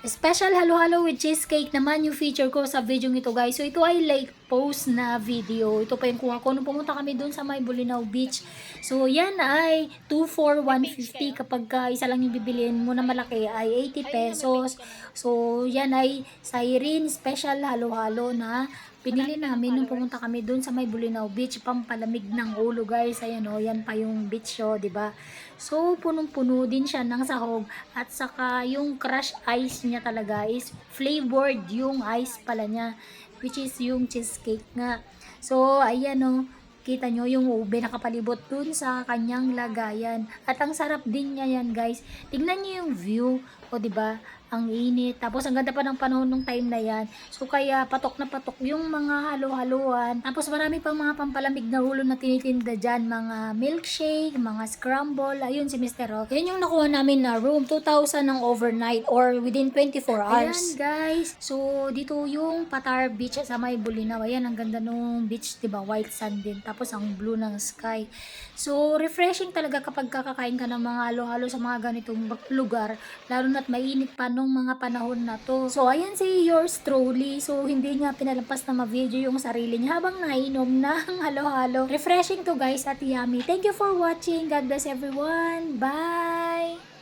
Special halo-halo with cheesecake naman yung feature ko sa video ito guys. So ito ay late post na video. Ito pa yung kuha ko nung pumunta kami dun sa may Bolinao Beach. So yan ay 2 for 150 kapag isa lang yung bibiliin mo na malaki ay 80 pesos. So yan ay Siren special halo-halo na pinili namin nung pumunta kami dun sa may Bolinao Beach, pampalamig ng ulo guys. Ayan o, yan pa yung beach show, 'di ba? So punong-puno din siya ng sahog at saka yung crush ice niya talaga is flavored yung ice pala niya, which is yung cheesecake nga. So ayan o, kita nyo yung ube nakapalibot dun sa kanyang lagayan. At ang sarap din niya yan guys. Tignan nyo yung view. O diba? Ang init. Tapos ang ganda pa ng panahon nung time na yan. So kaya patok na patok yung mga halo-haluan. Tapos marami pang mga pampalamig na ulo na tinitinda dyan. Mga milkshake, mga scramble. Ayun si Mr. Rock. Yan yung nakuha namin na room. 2,000 ng overnight or within 24 hours. Ayan guys. So dito yung Patar Beach sa may Bolinao. Ayan ang ganda nung beach, diba? White sand din. Tapos ang blue ng sky. So refreshing talaga kapag kakakain ka ng mga halo-halo sa mga ganitong lugar. Lalo na't mainit pa nung mga panahon na to. So ayan si yours truly. So hindi niya pinalampas na ma-video yung sarili niya habang nainom ng halo-halo. Refreshing to guys at yummy. Thank you for watching. God bless everyone. Bye!